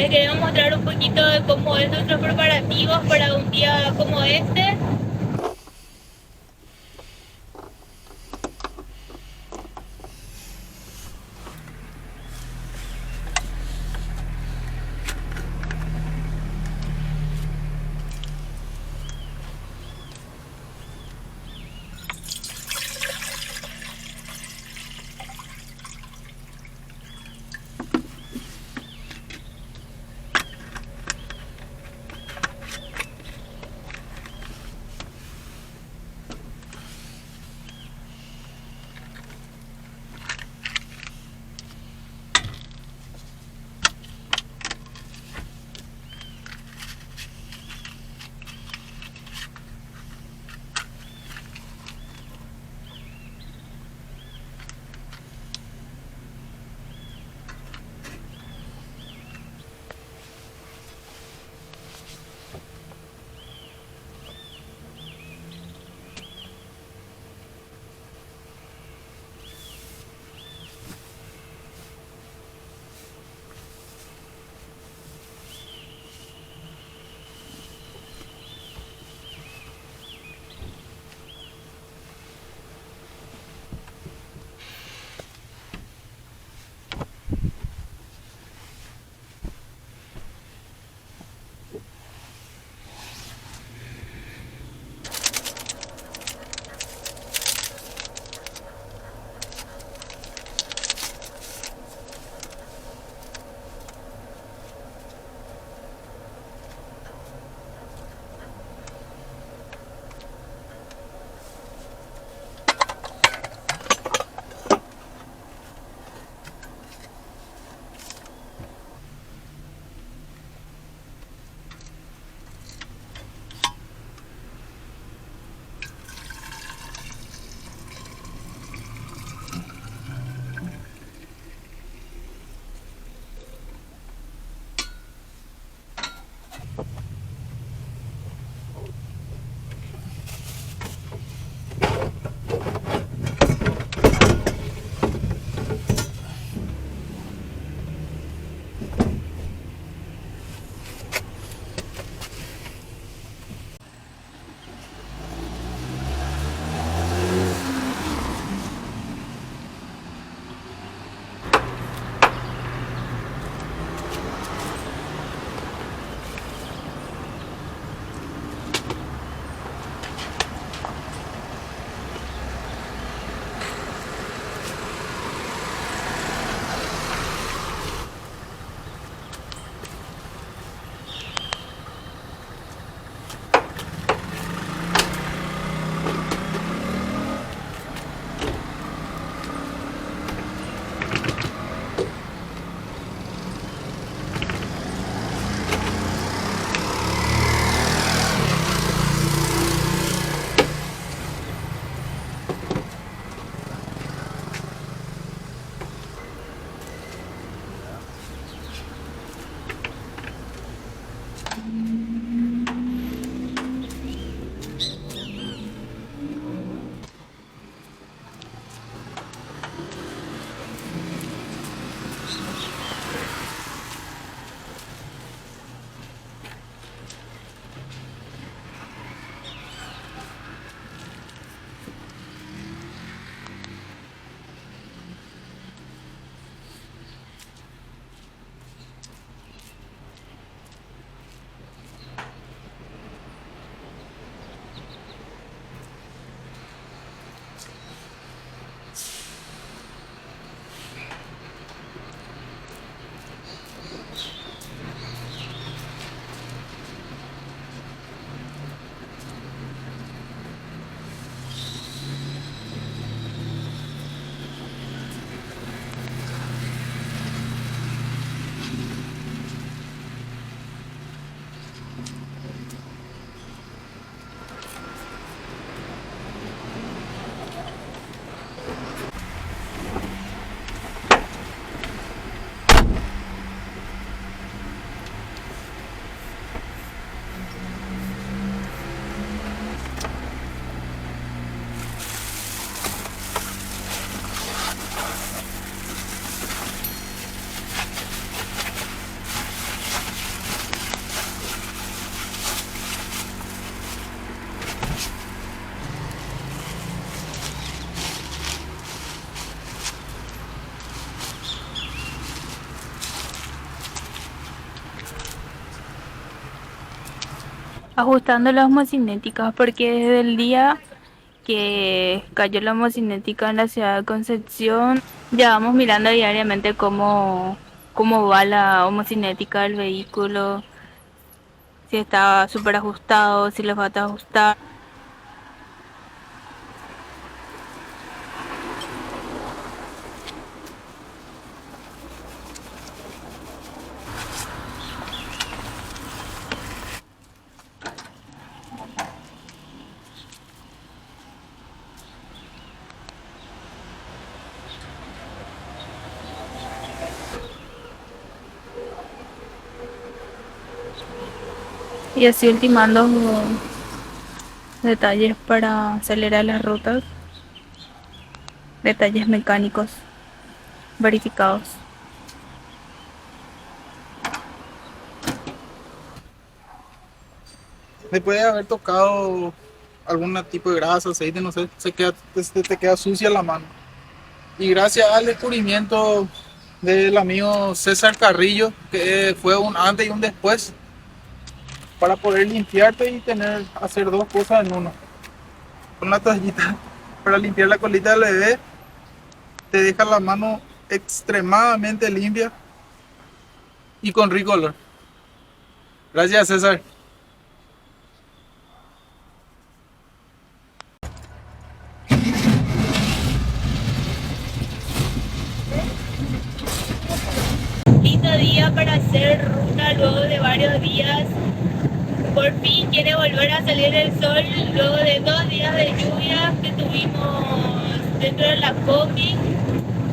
Les queremos mostrar un poquito de cómo es nuestros preparativos para un día como este. ajustando la homocinética, porque desde el día que cayó la homocinética en la ciudad de Concepción, ya vamos mirando diariamente cómo va la homocinética del vehículo, si está súper ajustado, si le falta ajustar. Y así ultimando detalles para acelerar las rutas, detalles mecánicos verificados. Después de haber tocado algún tipo de grasa, aceite, no sé, te queda sucia la mano. Y gracias al descubrimiento del amigo César Carrillo, que fue un antes y un después, para poder limpiarte y hacer dos cosas en uno. Con la toallita para limpiar la colita del bebé, te deja la mano extremadamente limpia y con rico olor. Gracias, César. Lindo día para hacer ruta luego de varios días. Por fin quiere volver a salir el sol luego de 2 días de lluvia que tuvimos dentro de la combi.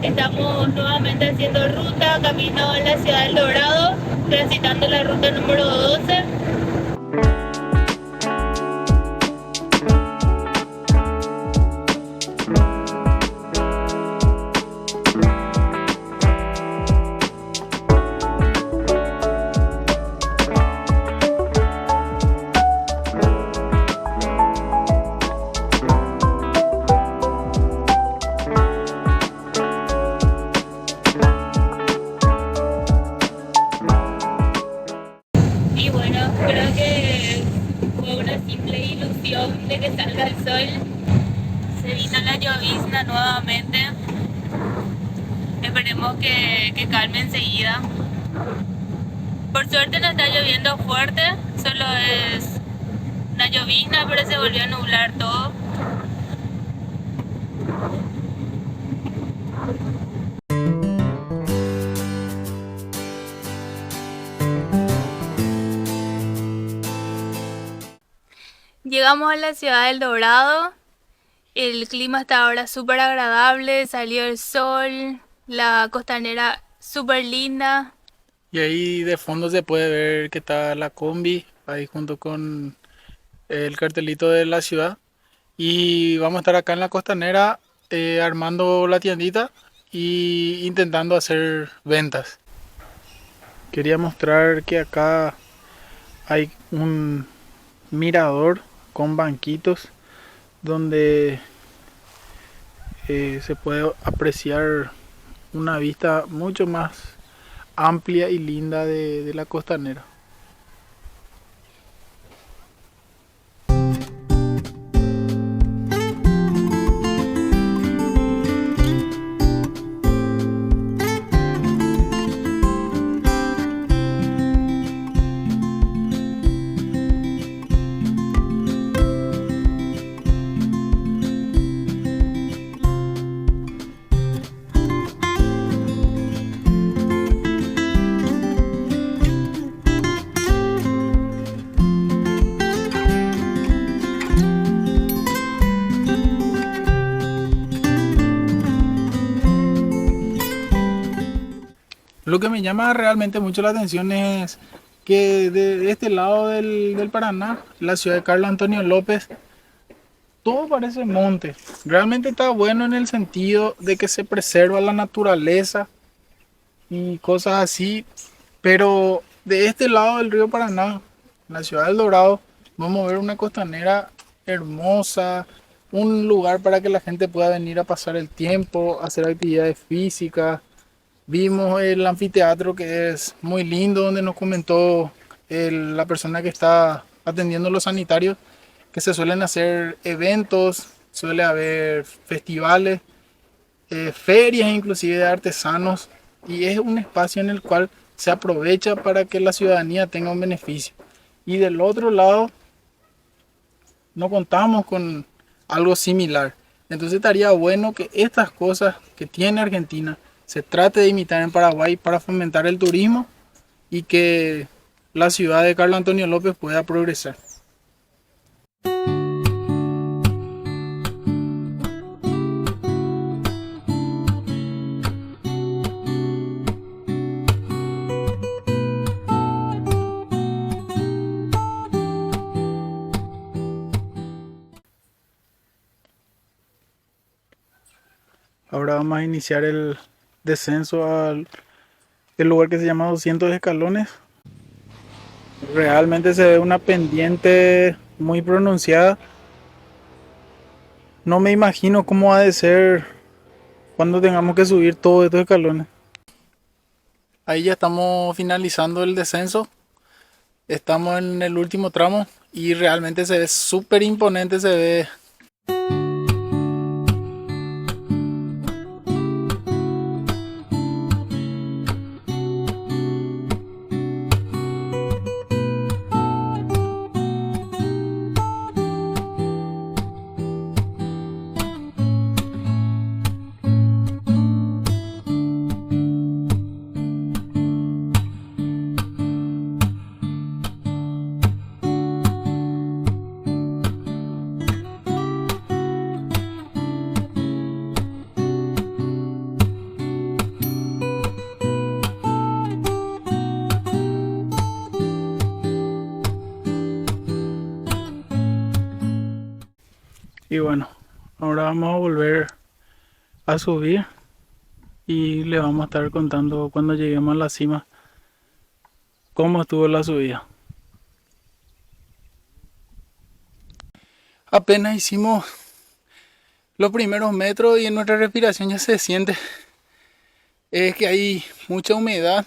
Estamos nuevamente haciendo ruta, camino a la ciudad del Dorado, transitando la ruta número 12. Y bueno, creo que fue una simple ilusión de que salga el sol. Se vino la llovizna nuevamente. Esperemos que calme enseguida. Por suerte no está lloviendo fuerte, solo es una llovizna, pero se volvió a nublar todo. Llegamos a la ciudad del Dorado. El clima está ahora súper agradable, salió el sol, la costanera súper linda. Y ahí de fondo se puede ver que está la combi, ahí junto con el cartelito de la ciudad. Y vamos a estar acá en la costanera armando la tiendita y intentando hacer ventas. Quería mostrar que acá hay un mirador con banquitos donde se puede apreciar una vista mucho más amplia y linda de la costanera. Lo que me llama realmente mucho la atención es que de este lado del Paraná, la ciudad de Carlos Antonio López, todo parece monte. Realmente está bueno en el sentido de que se preserva la naturaleza y cosas así, pero de este lado del río Paraná, en la ciudad del Dorado, vamos a ver una costanera hermosa, un lugar para que la gente pueda venir a pasar el tiempo, hacer actividades físicas. Vimos el anfiteatro que es muy lindo, donde nos comentó la persona que está atendiendo los sanitarios, que se suelen hacer eventos, suele haber festivales, ferias inclusive de artesanos, y es un espacio en el cual se aprovecha para que la ciudadanía tenga un beneficio. Y del otro lado, no contamos con algo similar. Entonces estaría bueno que estas cosas que tiene Argentina se trate de imitar en Paraguay para fomentar el turismo y que la ciudad de Carlos Antonio López pueda progresar. Ahora vamos a iniciar el descenso al el lugar que se llama 200 escalones. Realmente se ve una pendiente muy pronunciada. No me imagino cómo ha de ser cuando tengamos que subir todos estos escalones. Ahí ya estamos finalizando el descenso. Estamos en el último tramo y realmente se ve súper imponente, se ve. Y bueno, ahora vamos a volver a subir y le vamos a estar contando cuando lleguemos a la cima cómo estuvo la subida. Apenas hicimos los primeros metros y en nuestra respiración ya se siente que hay mucha humedad,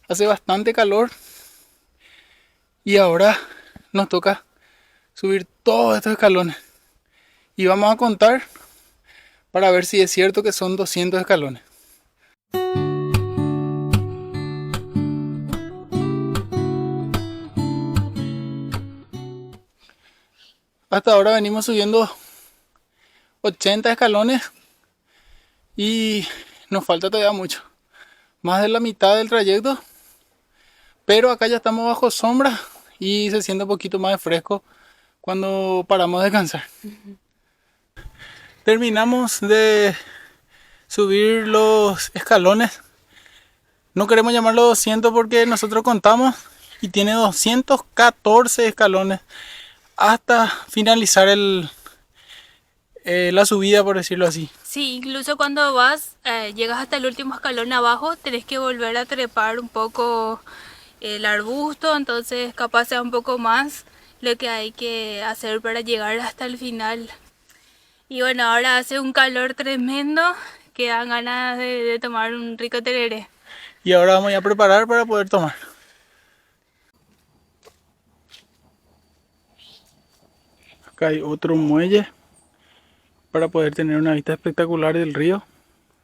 hace bastante calor y ahora nos toca subir todos estos escalones. Y vamos a contar para ver si es cierto que son 200 escalones. Hasta ahora venimos subiendo 80 escalones y nos falta todavía mucho. Más de la mitad del trayecto. Pero acá ya estamos bajo sombra y se siente un poquito más de fresco cuando paramos de descansar. Terminamos de subir los escalones. No queremos llamarlo 200 porque nosotros contamos y tiene 214 escalones hasta finalizar la subida, por decirlo así. Sí, incluso cuando vas, llegas hasta el último escalón abajo, tenés que volver a trepar un poco el arbusto, entonces capaz sea un poco más lo que hay que hacer para llegar hasta el final. Y bueno, ahora hace un calor tremendo que dan ganas de tomar un rico tereré. Y ahora vamos a preparar para poder tomar. Acá hay otro muelle para poder tener una vista espectacular del río.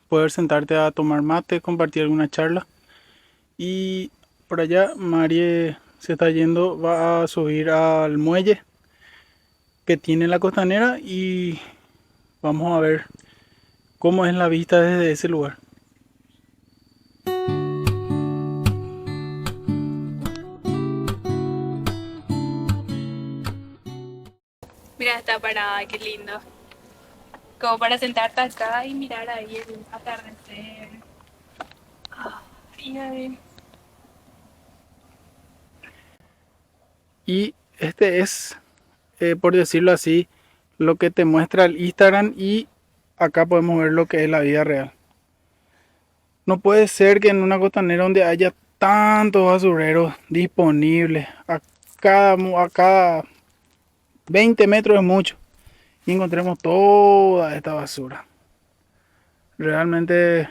Poder sentarte a tomar mate, compartir alguna charla. Y por allá Marie se está yendo, va a subir al muelle que tiene la costanera y vamos a ver cómo es la vista desde ese lugar. Mira esta parada, qué lindo. Como para sentarte acá y mirar ahí el atardecer. Ay. Y este es, por decirlo así, lo que te muestra el Instagram y acá podemos ver lo que es la vida real. No puede ser que en una costanera donde haya tantos basureros disponibles, a cada 20 metros es mucho, y encontremos toda esta basura. Realmente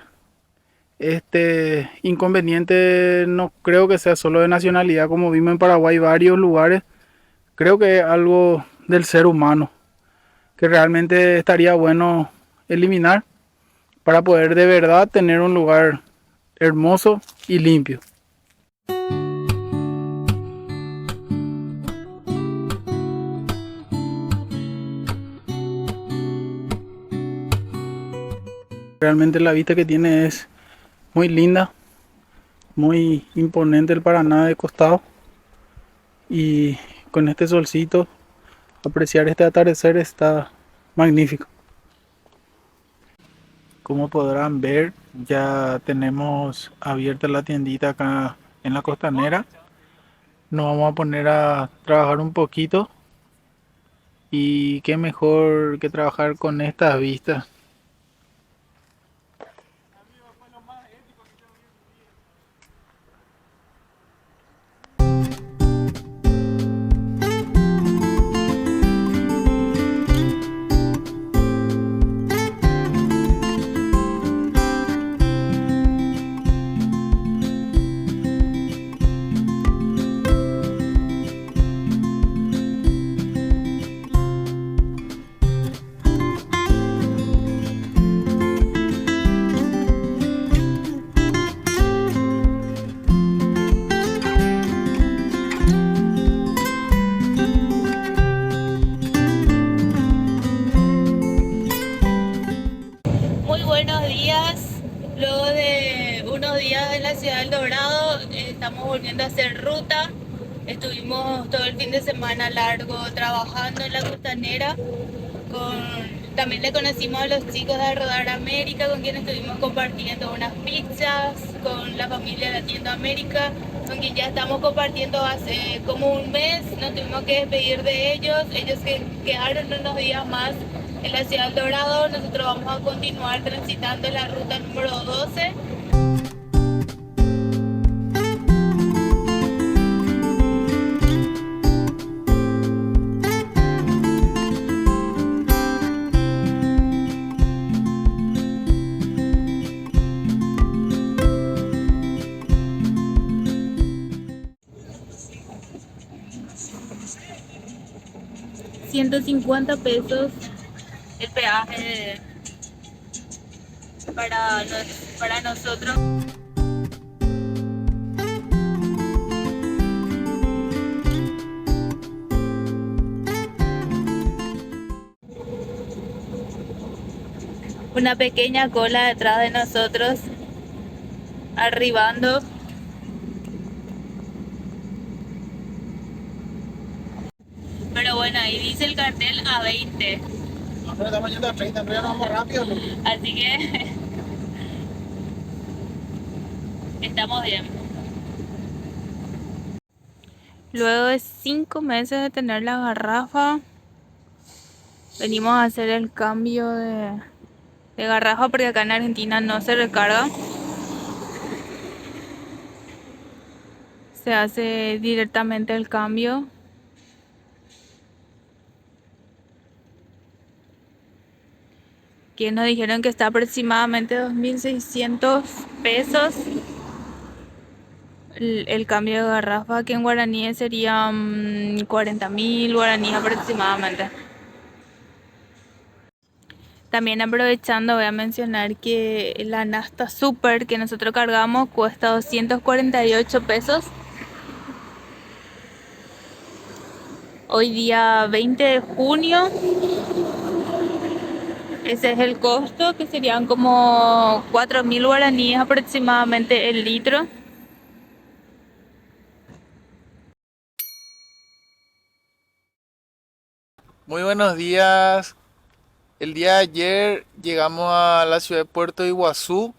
este inconveniente no creo que sea solo de nacionalidad, como vimos en Paraguay varios lugares creo que es algo del ser humano que realmente estaría bueno eliminar para poder de verdad tener un lugar hermoso y limpio. Realmente la vista que tiene es muy linda, muy imponente el Paraná de costado, y con este solcito apreciar este atardecer está magnífico. Como podrán ver, ya tenemos abierta la tiendita acá en la costanera. Nos vamos a poner a trabajar un poquito, y qué mejor que trabajar con estas vistas. Muy buenos días. Luego de unos días en la ciudad del Dorado, estamos volviendo a hacer ruta. Estuvimos todo el fin de semana largo trabajando en la costanera. También le conocimos a los chicos de Rodar América, con quienes estuvimos compartiendo unas pizzas, con la familia de la tienda América, con quien ya estamos compartiendo hace como un mes. Nos tuvimos que despedir de ellos. Ellos que quedaron unos días más en la ciudad del Dorado. Nosotros vamos a continuar transitando la ruta número 12. $150 el peaje para nosotros. Una pequeña cola detrás de nosotros, arribando. Pero bueno, ahí dice el cartel a 20. Nosotros estamos yendo a 30, pero ya no vamos rápido, ¿no? Así que estamos bien. Luego de 5 meses de tener la garrafa, venimos a hacer el cambio de garrafa porque acá en Argentina no se recarga. Se hace directamente el cambio. Que nos dijeron que está aproximadamente 2.600 pesos el cambio de garrafa, que en guaraníes serían 40.000 guaraníes aproximadamente. También aprovechando voy a mencionar que la Nasta Super que nosotros cargamos cuesta 248 pesos. Hoy día 20 de junio. Ese es el costo, que serían como 4.000 guaraníes aproximadamente el litro. Muy buenos días. El día de ayer llegamos a la ciudad de Puerto Iguazú.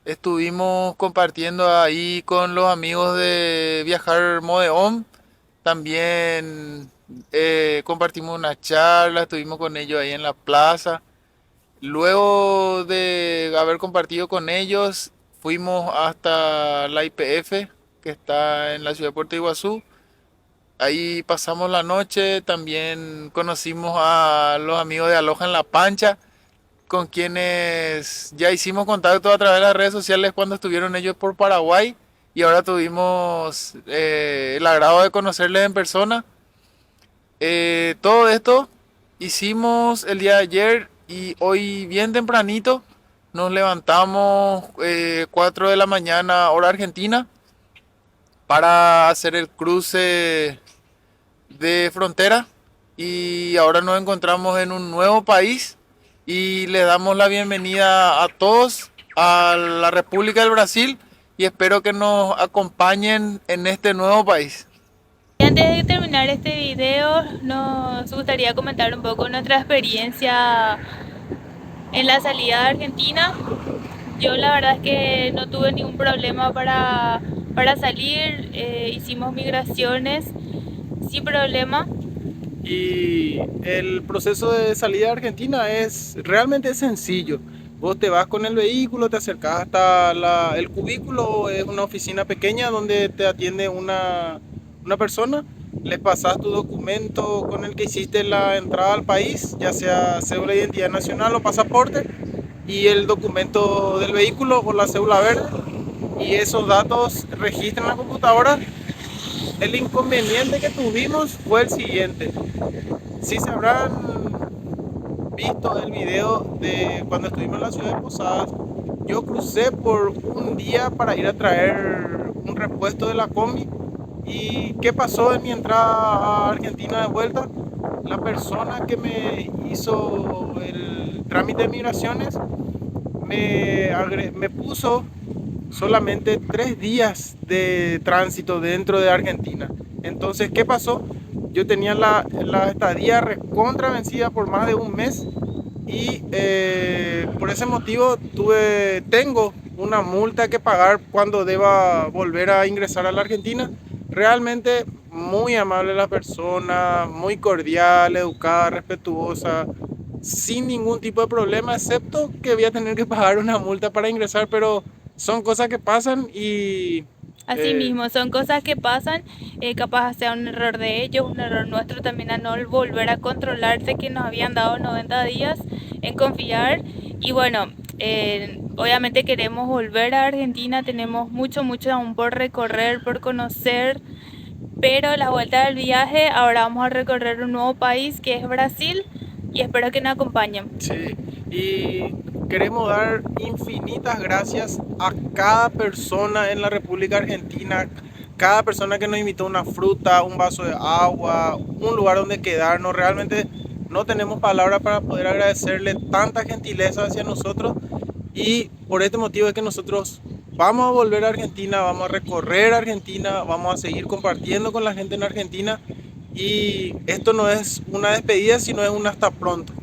Estuvimos compartiendo ahí con los amigos de Viajar Modeón. También compartimos una charla, estuvimos con ellos ahí en la plaza. Luego de haber compartido con ellos, fuimos hasta la YPF, que está en la ciudad de Puerto Iguazú. Ahí pasamos la noche, también conocimos a los amigos de Aloja en La Pancha, con quienes ya hicimos contacto a través de las redes sociales cuando estuvieron ellos por Paraguay, y ahora tuvimos el agrado de conocerles en persona. Todo esto hicimos el día de ayer y hoy bien tempranito nos levantamos 4 de la mañana hora argentina para hacer el cruce de frontera y ahora nos encontramos en un nuevo país y le damos la bienvenida a todos a la República del Brasil y espero que nos acompañen en este nuevo país. Y antes de terminar este video, nos gustaría comentar un poco nuestra experiencia en la salida de Argentina. Yo la verdad es que no tuve ningún problema para salir, hicimos migraciones sin problema. Y el proceso de salida de Argentina es realmente sencillo. Vos te vas con el vehículo, te acercás hasta el cubículo, es una oficina pequeña donde te atiende una persona, le pasas tu documento con el que hiciste la entrada al país, ya sea cédula de identidad nacional o pasaporte, y el documento del vehículo o la cédula verde, y esos datos registran en la computadora. El inconveniente que tuvimos fue el siguiente. Si se habrán visto el video de cuando estuvimos en la ciudad de Posadas, yo crucé por un día para ir a traer un repuesto de la combi. ¿Y qué pasó en mi entrada a Argentina de vuelta? La persona que me hizo el trámite de migraciones me puso solamente 3 días de tránsito dentro de Argentina. Entonces, ¿qué pasó? Yo tenía la estadía recontra vencida por más de un mes y por ese motivo tengo una multa que pagar cuando deba volver a ingresar a la Argentina. Realmente muy amable la persona, muy cordial, educada, respetuosa, sin ningún tipo de problema, excepto que voy a tener que pagar una multa para ingresar, pero son cosas que pasan y Así mismo, son cosas que pasan, capaz sea un error de ellos, un error nuestro también a no volver a controlarse que nos habían dado 90 días en confiar. Y bueno, obviamente queremos volver a Argentina, tenemos mucho aún por recorrer, por conocer, pero la vuelta del viaje, ahora vamos a recorrer un nuevo país que es Brasil y espero que nos acompañen. sí, y queremos dar infinitas gracias a cada persona en la República Argentina, cada persona que nos invitó una fruta, un vaso de agua, un lugar donde quedarnos. Realmente no tenemos palabras para poder agradecerle tanta gentileza hacia nosotros y por este motivo es que nosotros vamos a volver a Argentina, vamos a recorrer Argentina, vamos a seguir compartiendo con la gente en Argentina y esto no es una despedida, sino es un hasta pronto.